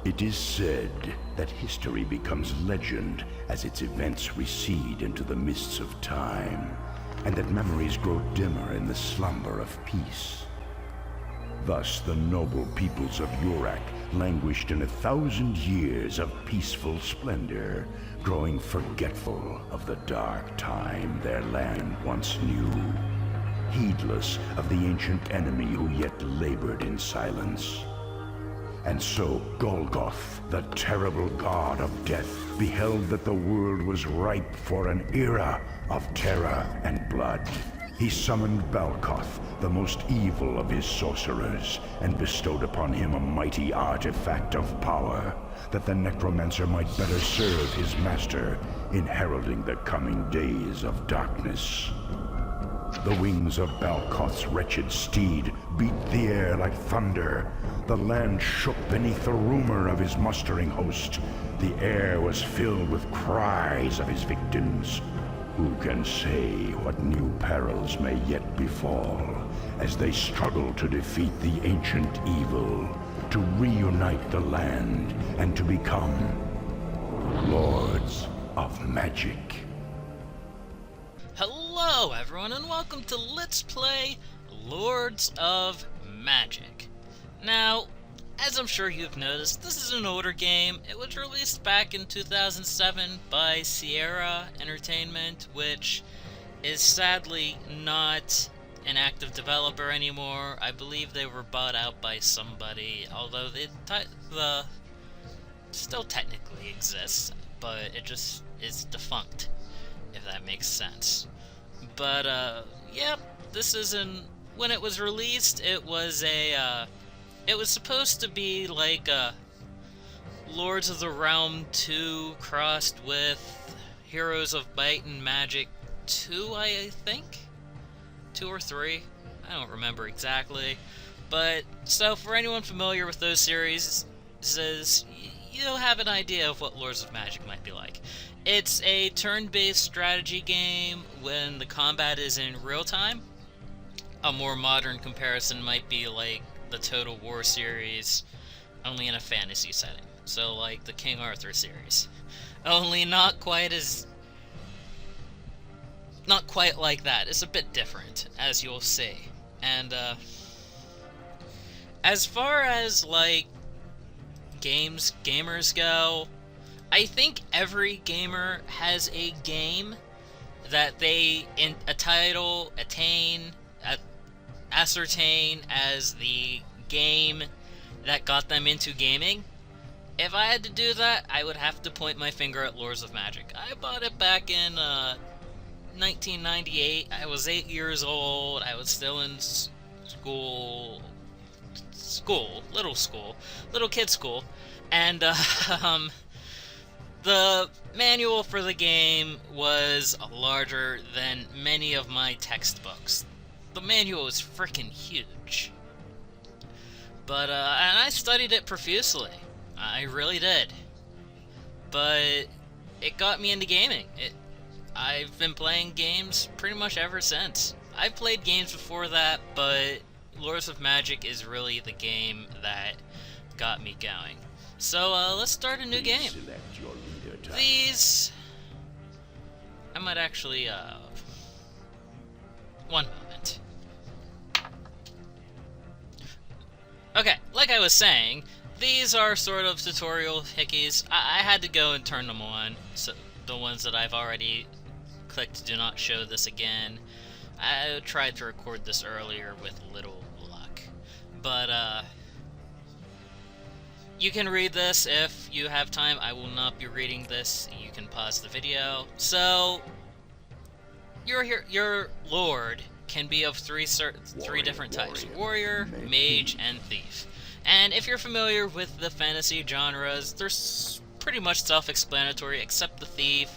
It is said that history becomes legend as its events recede into the mists of time, and that memories grow dimmer in the slumber of peace. Thus, the noble peoples of Yurak languished in 1,000 years of peaceful splendor, growing forgetful of the dark time their land once knew, heedless of the ancient enemy who yet labored in silence. And so Golgoth, the terrible god of death, beheld that the world was ripe for an era of terror and blood. He summoned Balkoth, the most evil of his sorcerers, and bestowed upon him a mighty artifact of power, that the necromancer might better serve his master in heralding the coming days of darkness. The wings of Balkoth's wretched steed beat the air like thunder. The land shook beneath the rumor of his mustering host. The air was filled with cries of his victims. Who can say what new perils may yet befall as they struggle to defeat the ancient evil, to reunite the land, and to become Lords of Magic. Hello everyone, and welcome to Let's Play Lords of Magic. Now, as I'm sure you've noticed, this is an older game. It was released back in 2007 by Sierra Entertainment, which is sadly not an active developer anymore. I believe they were bought out by somebody, although the still technically exists, but it just is defunct, if that makes sense. But yeah, this isn't. When it was released, it was supposed to be like Lords of the Realm 2 crossed with Heroes of Might and Magic 2, I think? 2 or 3? I don't remember exactly. But, so for anyone familiar with those series, you'll have an idea of what Lords of Magic might be like. It's a turn-based strategy game when the combat is in real time. A more modern comparison might be like the Total War series, only in a fantasy setting. So like the King Arthur series. Only not quite like that. It's a bit different, as you'll see. And as far as like gamers go, I think every gamer has a game that they ascertain as the game that got them into gaming. If I had to do that, I would have to point my finger at Lords of Magic. I bought it back in 1998. I was 8 years old. I was still in little kid school, and the manual for the game was larger than many of my textbooks. The manual was freaking huge. But, and I studied it profusely. I really did. But it got me into gaming. I've been playing games pretty much ever since. I've played games before that, but Lords of Magic is really the game that got me going. So, let's start a new game. These... I might actually, one moment. Okay, like I was saying, these are sort of tutorial hickeys. I had to go and turn them on, so the ones that I've already clicked do not show this again. I tried to record this earlier with little luck. But, you can read this if you have time. I will not be reading this. You can pause the video. So, your lord can be of three different types: warrior, mage, and thief. And if you're familiar with the fantasy genres, they're pretty much self-explanatory, except the thief.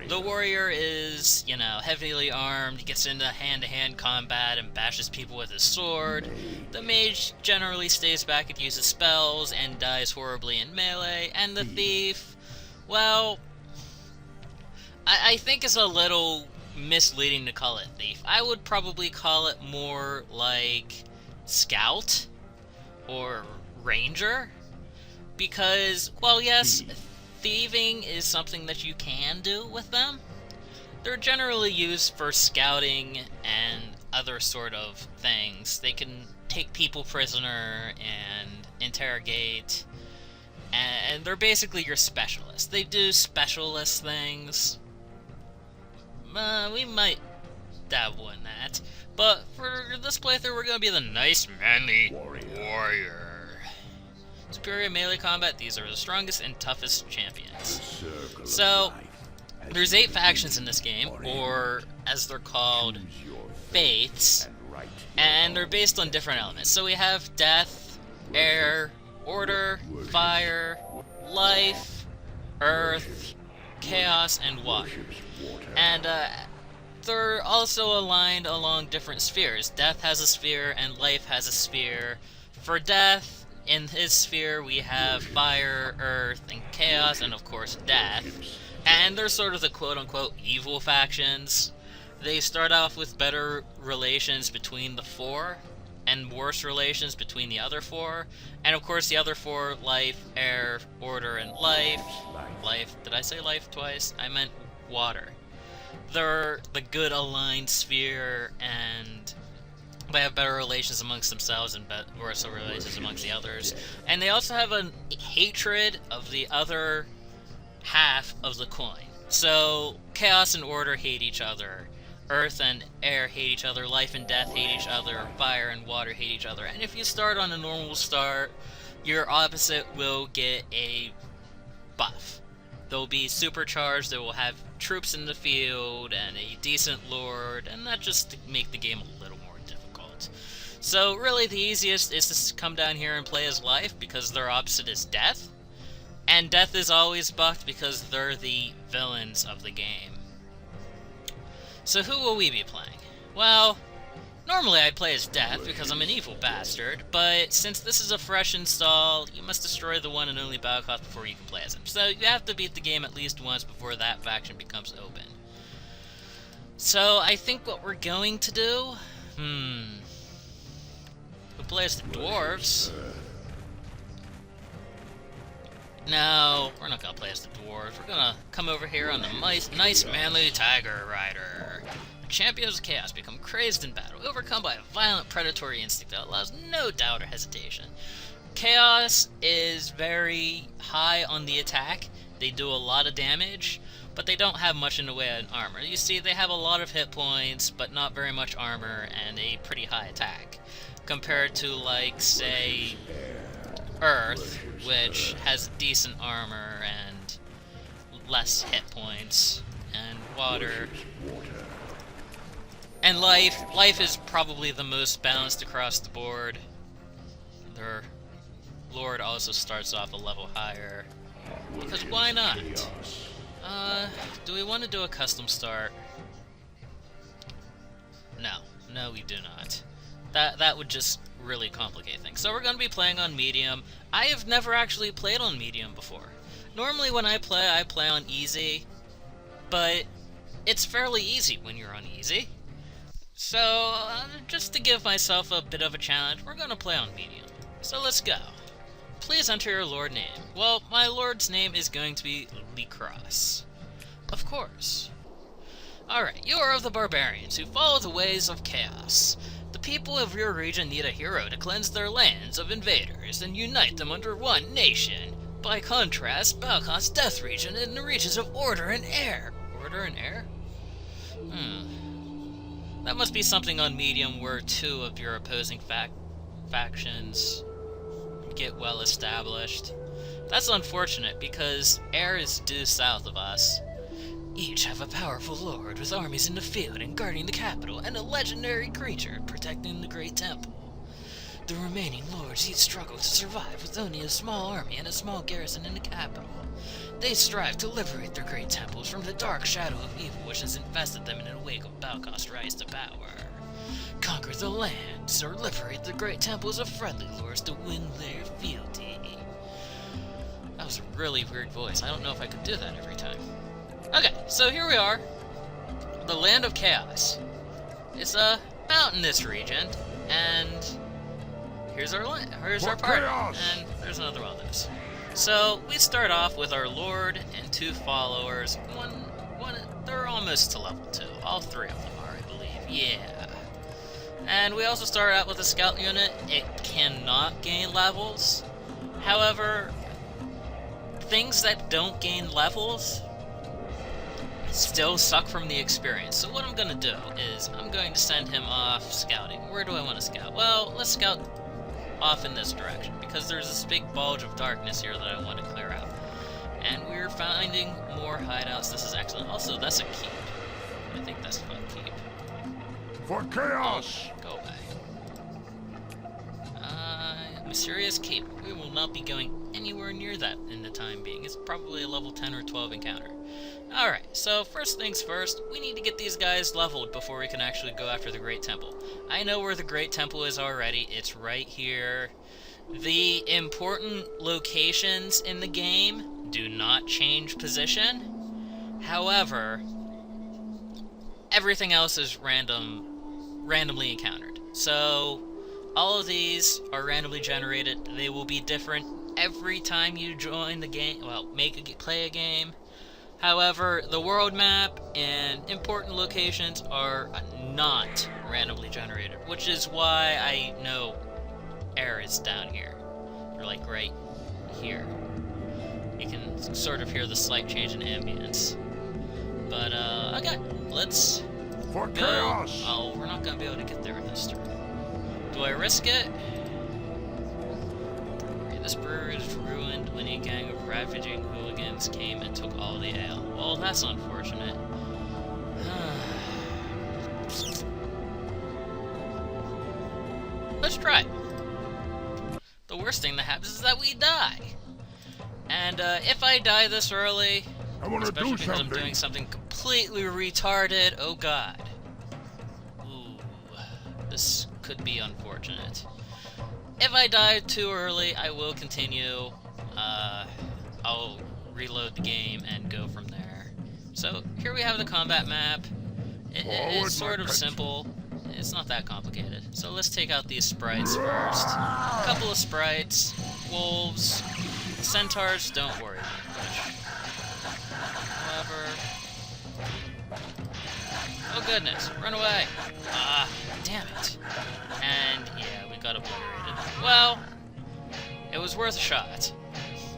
The warrior is, you know, heavily armed, gets into hand-to-hand combat and bashes people with his sword. The mage generally stays back and uses spells and dies horribly in melee. And the thief, well, I think it's a little misleading to call it thief. I would probably call it more like scout or ranger, because, well, yes, thieving is something that you can do with them. They're generally used for scouting and other sort of things. They can take people prisoner and interrogate, and they're basically your specialists. They do specialist things. We might dabble in that. But for this playthrough, we're going to be the nice, manly warrior. Superior melee combat, these are the strongest and toughest champions. So, there's 8 factions in this game, or as they're called, faiths, and they're based on different elements. So we have death, air, order, fire, life, earth, chaos, and water. And they're also aligned along different spheres. Death has a sphere and life has a sphere. For death, in his sphere we have fire, earth, and chaos, and of course death. And they're sort of the quote-unquote evil factions. They start off with better relations between the 4, and worse relations between the other 4. And of course the other 4, life, air, order, and life. Life, did I say life twice? I meant water. They're the good aligned sphere, and they have better relations amongst themselves and worse relations amongst the others. And they also have a hatred of the other half of the coin. So, chaos and order hate each other. Earth and air hate each other. Life and death hate each other. Fire and water hate each other. And if you start on a normal start, your opposite will get a buff. They'll be supercharged, they will have troops in the field, and a decent lord, and that just to make the game a little more difficult. So really the easiest is to come down here and play as life, because their opposite is death. And death is always buffed because they're the villains of the game. So who will we be playing? Well, normally I'd play as Death because I'm an evil bastard, but since this is a fresh install, you must destroy the one and only Balcos before you can play as him. So you have to beat the game at least once before that faction becomes open. So I think what we're going to do... we'll play as the dwarves. No, we're not gonna play as the dwarves. We're gonna come over here on the nice manly tiger rider. The champions of chaos become crazed in battle, overcome by a violent predatory instinct that allows no doubt or hesitation. Chaos is very high on the attack. They do a lot of damage, but they don't have much in the way of armor. You see, they have a lot of hit points, but not very much armor, and a pretty high attack. Compared to, like, say, Earth, which has decent armor and less hit points, and water. And life is probably the most balanced across the board. Their lord also starts off a level higher, because why not? Do we want to do a custom start? No, we do not. That would just really complicate things. So we're going to be playing on medium. I have never actually played on medium before. Normally when I play on easy, but it's fairly easy when you're on easy. So, just to give myself a bit of a challenge, we're going to play on medium. So let's go. Please enter your lord name. Well, my lord's name is going to be Leecros. Of course. Alright, you are of the barbarians who follow the ways of chaos. The people of your region need a hero to cleanse their lands of invaders and unite them under one nation. By contrast, Balcos' death region and the regions of order and air. Order and air? That must be something on medium where 2 of your opposing factions get well established. That's unfortunate because air is due south of us. Each have a powerful lord with armies in the field and guarding the capital, and a legendary creature protecting the great temple. The remaining lords each struggle to survive with only a small army and a small garrison in the capital. They strive to liberate their great temples from the dark shadow of evil which has infested them in the wake of Balcos' rise to power. Conquer the lands or liberate the great temples of friendly lords to win their fealty. That was a really weird voice. I don't know if I could do that every time. Okay, so here we are. The Land of Chaos. It's a mountainous region, and here's our party. And there's another one of those. So we start off with our lord and 2 followers. They're almost to level 2. All 3 of them are, I believe. Yeah. And we also start out with a scout unit. It cannot gain levels. However, things that don't gain levels still suck from the experience. So what I'm going to do is I'm going to send him off scouting. Where do I want to scout? Well, let's scout off in this direction, because there's this big bulge of darkness here that I want to clear out. And we're finding more hideouts. This is excellent. Also, that's a keep. I think that's a keep. For chaos! Oh, go away. Mysterious keep. We will not be going anywhere near that in the time being. It's probably a level 10 or 12 encounter. Alright, so first things first, we need to get these guys leveled before we can actually go after the Great Temple. I know where the Great Temple is already. It's right here. The important locations in the game do not change position. However, everything else is randomly encountered. So, all of these are randomly generated. They will be different every time you join the game, well, play a game. However, the world map and important locations are not randomly generated, which is why I know air is down here. They're like right here. You can sort of hear the slight change in ambience. But, okay, let's For go. chaos! Oh, we're not gonna be able to get there this turn. Do I risk it? This brewery is ruined when a gang of ravaging hooligans came and took all the ale. Well, that's unfortunate. Let's try. The worst thing that happens is that we die. And if I die this early, I want to especially do because I'm something. doing something completely retarded, oh god. Ooh, this could be unfortunate. If I die too early, I will continue. I'll reload the game and go from there. So, here we have the combat map. It's sort of simple. It's not that complicated. So let's take out these sprites first. A couple of sprites. Wolves. Centaurs, don't worry much. However... Oh goodness, run away! Ah, damn it. And, yeah, we got obliterated. Well, it was worth a shot.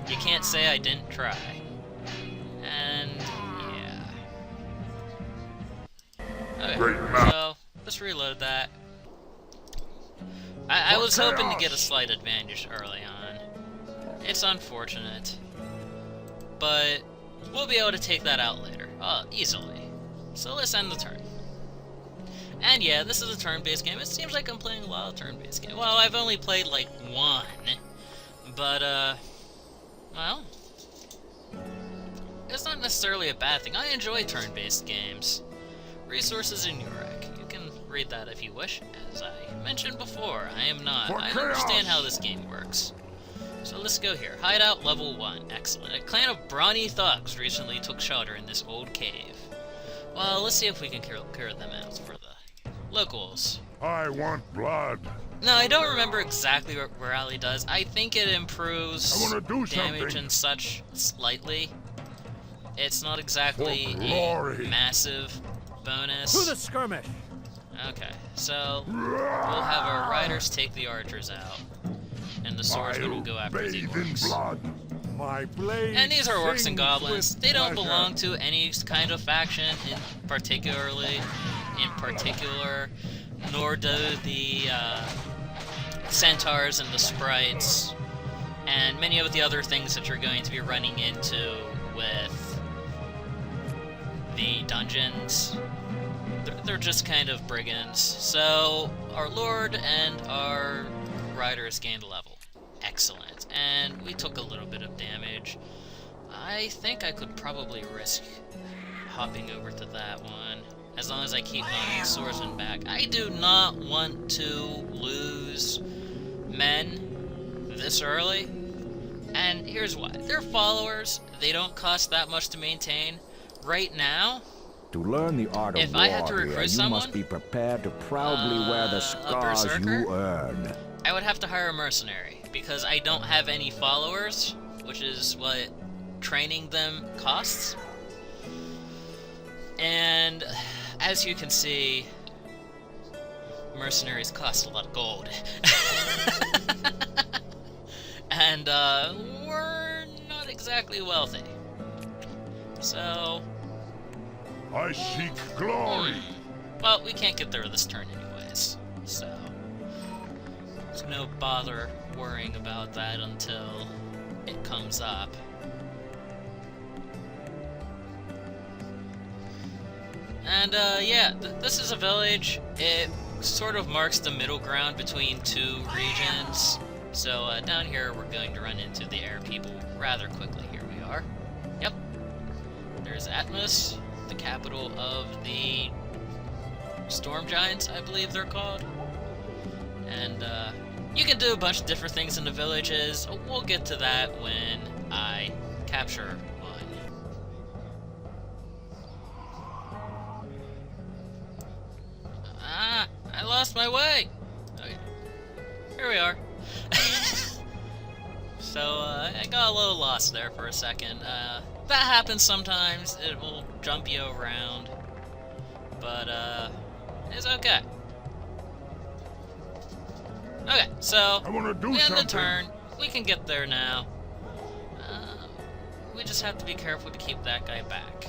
You can't say I didn't try. And, yeah. Okay, so, let's reload that. I was hoping to get a slight advantage early on. It's unfortunate. But, we'll be able to take that out later. Easily. So let's end the turn. And yeah, this is a turn-based game. It seems like I'm playing a lot of turn-based games. Well, I've only played like one. But, well, it's not necessarily a bad thing. I enjoy turn-based games. Resources in Urek. You can read that if you wish. As I mentioned before, I am not. I understand how this game works. So let's go here. Hideout level 1. Excellent. A clan of brawny thugs recently took shelter in this old cave. Well, let's see if we can clear them out for the locals. I want blood. No, I don't remember exactly what Rally does. I think it improves I wanna do damage something. and such slightly. It's not exactly For a glory. massive bonus. To the skirmish! Okay, so we'll have our riders take the archers out, and the swordsmen will go after the bathe in orcs. blood. My blade And these are orcs and sings goblins. with They don't pleasure. belong to any kind of faction in particular, nor do the centaurs and the sprites, and many of the other things that you're going to be running into with the dungeons. They're just kind of brigands. So our lord and our riders gained a level. Excellent. And we took a little bit of damage. I think I could probably risk hopping over to that one, as long as I keep my swordsman back. I do not want to lose men this early, and here's why. They're followers. They don't cost that much to maintain. Right now, To learn the art of If I had to warfare, recruit you someone, must be prepared to proudly wear the a scars berserker? you earn. I would have to hire a mercenary, because I don't have any followers which is what training them costs. And as you can see, mercenaries cost a lot of gold. And we're not exactly wealthy. So I seek glory. well, we can't get there this turn anyways, so there's no bother worrying about that until it comes up. And yeah, this is a village. It sort of marks the middle ground between two regions. So down here we're going to run into the air people rather quickly. Here we are. Yep. There's Atmos, the capital of the Storm Giants, I believe they're called. And you can do a bunch of different things in the villages. We'll get to that when I capture one. Ah, I lost my way. Okay. Here we are. So I got a little lost there for a second. That happens sometimes. It will jump you around. But it's okay. Okay, so I want to do we end the something. turn. We can get there now. We just have to be careful to keep that guy back.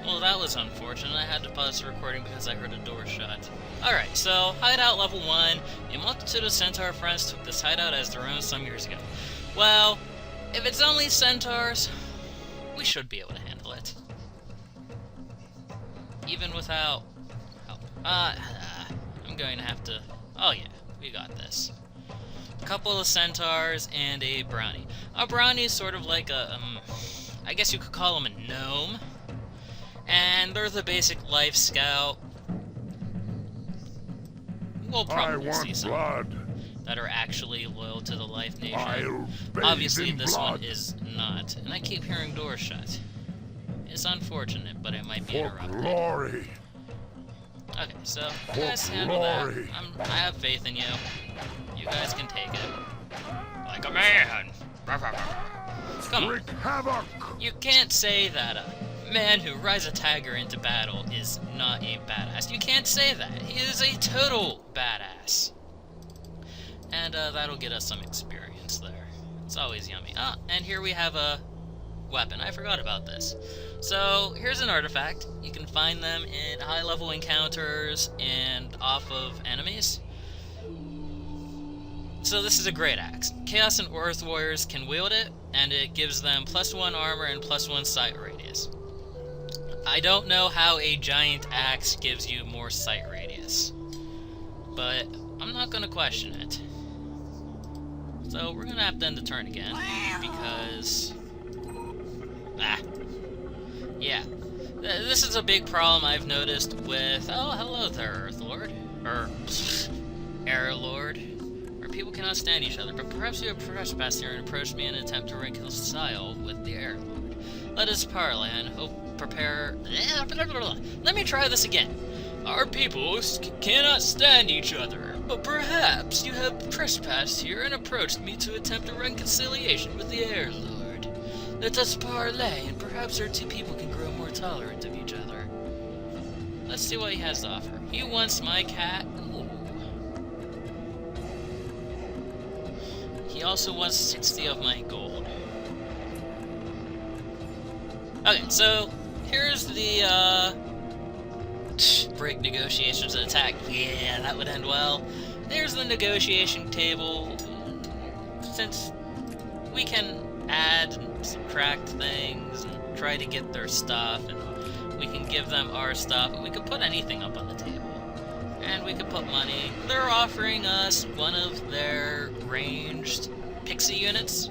Well, that was unfortunate. I had to pause the recording because I heard a door shut. Alright, so hideout level 1. A multitude of centaur friends took this hideout as their own some years ago. Well, if it's only centaurs, we should be able to handle it. Even without help. I'm going to have to... Oh yeah, we got this. A couple of centaurs and a brownie. A brownie is sort of like a... I guess you could call him a gnome. And they're the basic life scout. We'll probably see some that are actually loyal to the Life Nation. Obviously, this one is not. And I keep hearing doors shut. It's unfortunate, but it might be interrupted. Glory. Okay, so you guys handle that. I have faith in you. You guys can take it. Like a man. Come on. Wreak havoc. You can't say that a man who rides a tiger into battle is not a badass. You can't say that. He is a total badass. And that'll get us some experience there. It's always yummy. Ah, and here we have a weapon. I forgot about this. So here's an artifact. You can find them in high-level encounters and off of enemies. So this is a great axe. Chaos and Earth Warriors can wield it, and it gives them +1 armor and +1 sight radius. I don't know how a giant axe gives you more sight radius, but I'm not going to question it. So we're going to have to end the turn again, because... Yeah. This is a big problem I've noticed with... Oh, hello there, Earth Lord. Or... Air Lord. Where people cannot stand each other, but perhaps you have trespassed here and approached me in an attempt to reconcile with the Air Lord. Let us parley and hope prepare... Let me try this again. Our peoples cannot stand each other, but perhaps you have trespassed here and approached me to attempt a reconciliation with the Air Lord. Let us parley, and perhaps our two people can grow more tolerant of each other. Let's see what he has to offer. He wants my cat. Ooh. He also wants 60 of my gold. Okay, so here's the break negotiations and attack. Yeah, that would end well. There's the negotiation table. Since we can add and subtract things and try to get their stuff, and we can give them our stuff, and we could put anything up on the table. And we could put money. They're offering us one of their ranged pixie units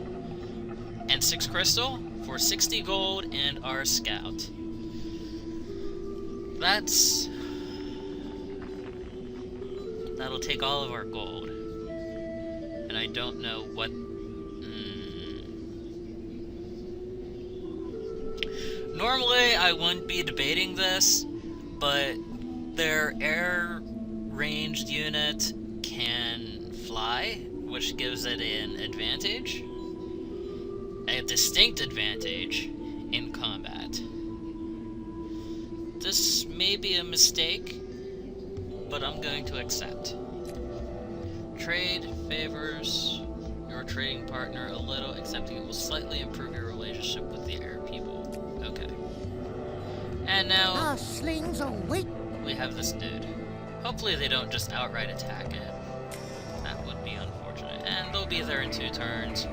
and 6 crystal for 60 gold and our scout. That'll take all of our gold. And I don't know what... Normally I wouldn't be debating this, but their air ranged unit can fly, which gives it an advantage. a distinct advantage in combat. This may be a mistake, but I'm going to accept. Trade favors your trading partner a little, accepting it will slightly improve your relationship with the air people. Okay. And now Our slings await. we have this dude. Hopefully they don't just outright attack it. That would be unfortunate. And they'll be there in 2 turns.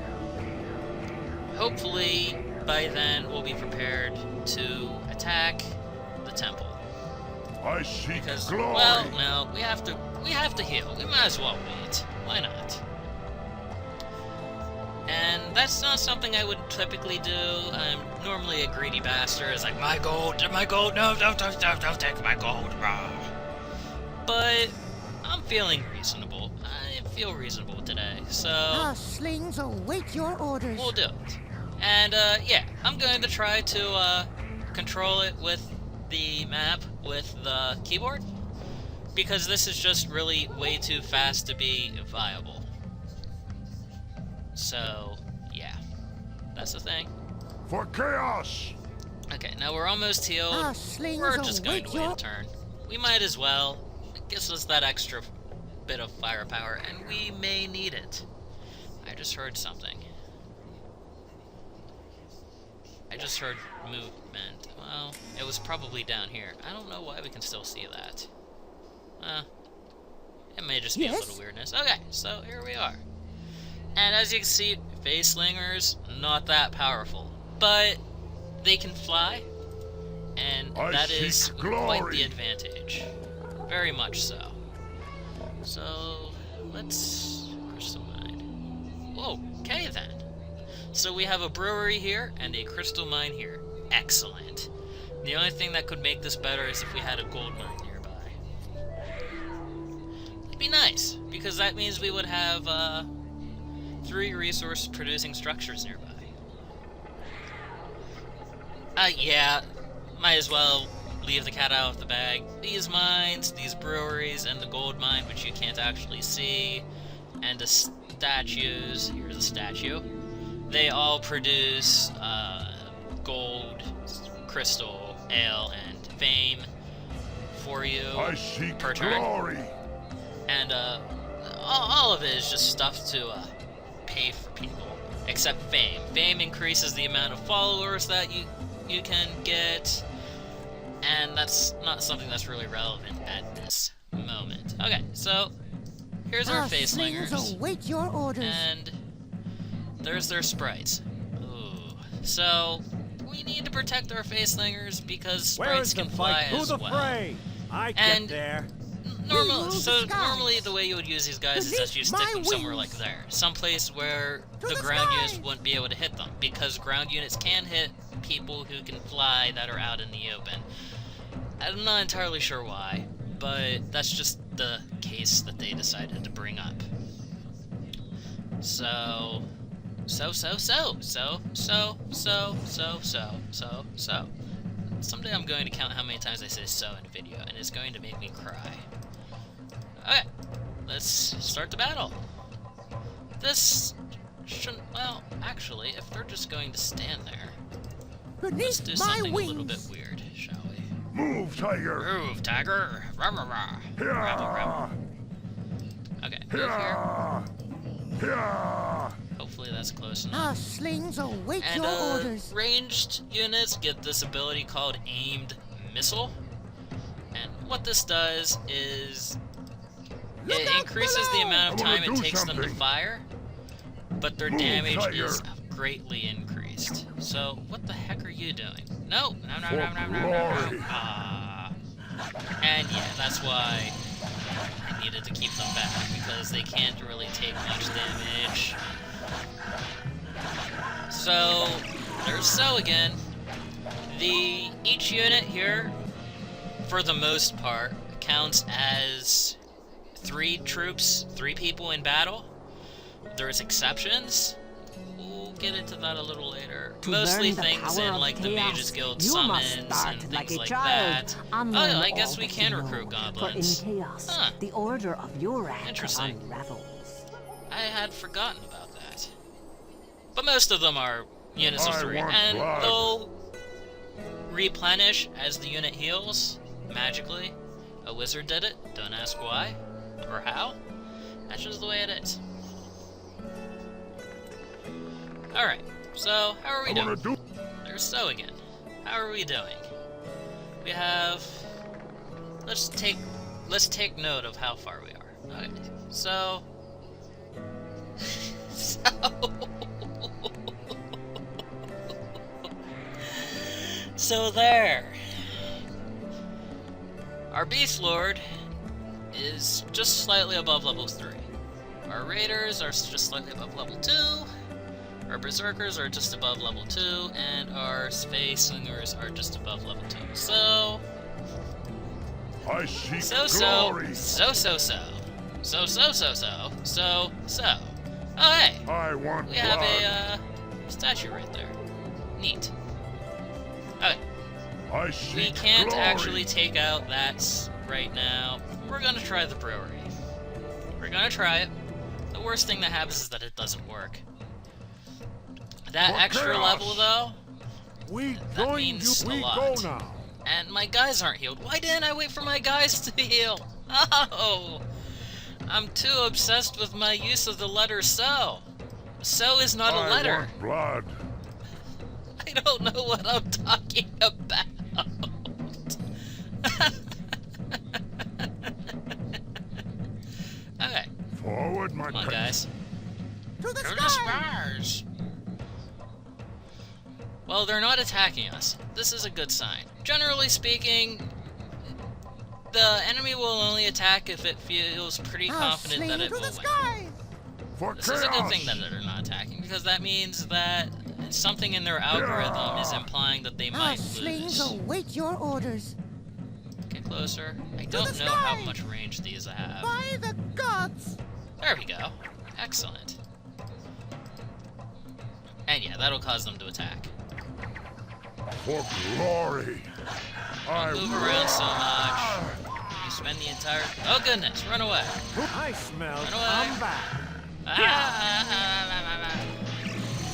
Hopefully by then we'll be prepared to attack the temple. I seek Because, glory. well, no, we have to heal. We might as well wait. Why not? And that's not something I would typically do. I'm normally a greedy bastard. It's like, my gold, no, don't take my gold. Rah. But I'm feeling reasonable. I feel reasonable today, so Our slings await your orders. we'll do it. And, yeah, I'm going to try to, control it with the map with the keyboard, because this is just really way too fast to be viable. So, yeah, that's the thing. For chaos. Okay, now we're almost healed. Our slings We're just going to await wait your... a turn. We might as well. It gives us that extra bit of firepower, and we may need it. I just heard something. I just heard movement. Well, it was probably down here. I don't know why we can still see that. It may just be a little weirdness. Okay, so here we are. And as you can see, face slingers, not that powerful. But they can fly, and I that is seek quite glory. the advantage. Very much so. So, let's crystal mine. Whoa, okay then. So we have a brewery here and a crystal mine here. Excellent. The only thing that could make this better is if we had a gold mine nearby. It'd be nice, because that means we would have 3 resource producing structures nearby. Yeah, might as well leave the cat out of the bag. These mines, these breweries, and the gold mine, which you can't actually see, and the statues, here's a statue, they all produce gold, crystal, ale, and fame for you I seek per turn. glory. And all of it is just stuff to pay for people, except fame. Fame increases the amount of followers that you can get, and that's not something that's really relevant at this moment. Okay, so here's our face slings slingers, await your orders. and there's their sprites. Ooh. So we need to protect our face slingers because Where sprites is the can fly fight? Who's as well. afraid? I And- get there. Normally the way you would use these guys is that you stick them somewhere like there. Someplace where the ground units wouldn't be able to hit them, because ground units can hit people who can fly that are out in the open. I'm not entirely sure why, but that's just the case that they decided to bring up. So someday I'm going to count how many times I say so in a video, and it's going to make me cry. Okay, let's start the battle. This shouldn't, well, actually, if they're just going to stand there, let's do Beneath my something a little bit wings. weird, shall we? Move, tiger. Move, tiger! Rah, rah, rah. Rabble, rabble. Okay, move here. Yeah. Hopefully that's close enough. Our slings await And your orders. ranged units get this ability called Aimed Missile. And what this does is Look it out increases the below! amount of I wanna time it do takes them to something. fire, but their Move, damage tiger. is greatly increased. So what the heck are you doing? No, no, no, For no, no, no, no, glory. no. And yeah, that's why I needed to keep them back, because they can't really take much damage. So there's So again. Each unit here, for the most part, counts as 3 troops, 3 people in battle. There's exceptions. We'll get into that a little later. To Mostly learn the things power in of like the chaos, Mages Guild you must summons start and things like a like child, that. unlearn Oh, I guess all we that can you know, recruit For in goblins. chaos, Huh. the order of your act Interesting. unravels. I had forgotten about that. But most of them are units of I 3, want and blood. they'll replenish as the unit heals magically. A wizard did it. Don't ask why or how. That's just the way it is. Alright, so how are we doing? There's So again. How are we doing? We have... Let's take note of how far we are. Okay, so... So there. Our Beast Lord is just slightly above level 3. Our Raiders are just slightly above level 2. Our Berserkers are just above level 2, and our Space Slingers are just above level 2. So... I seek glory. Oh hey! I want We have a statue right there. Neat. Okay. I seek We can't actually take out that right now. We're gonna try the brewery. We're gonna try it. The worst thing that happens is that it doesn't work. That extra level though, that means a lot. now. And my guys aren't healed. Why didn't I wait for my guys to heal? Oh! I'm too obsessed with my use of the letter So. So is not a letter. Want blood. I don't know what I'm talking about. Okay, Forward, my come on guys. To the Go to sky! Spars! Well, they're not attacking us. This is a good sign. Generally speaking, the enemy will only attack if it feels pretty I'll confident sling that it to will the win. sky! For This is a good thing that they're not attacking, because that means that something in their algorithm is implying that they Our might slings lose. await your orders. Get closer. I don't the know how sky! much range these have. By the gods! There we go. Excellent. And yeah, that'll cause them to attack. For glory. I Move around so much. You spend the entire... Oh goodness, run away. I smell Run away. combat.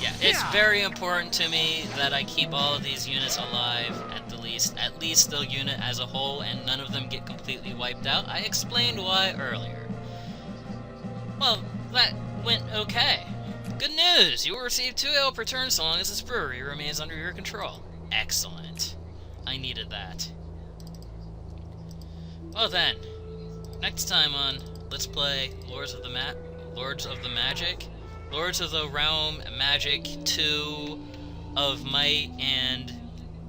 Yeah, it's very important to me that I keep all of these units alive, at least the unit as a whole, and none of them get completely wiped out. I explained why earlier. Well, that went okay. Good news! You will receive 2 ale per turn so long as this brewery remains under your control. Excellent. I needed that. Well then, next time on Let's Play Lords of the Magic, Lords of the Realm Magic 2 of Might and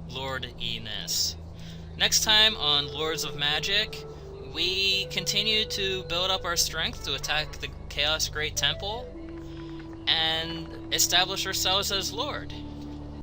Lordiness. Next time on Lords of Magic, we continue to build up our strength to attack the Chaos Great Temple and establish ourselves as Lord.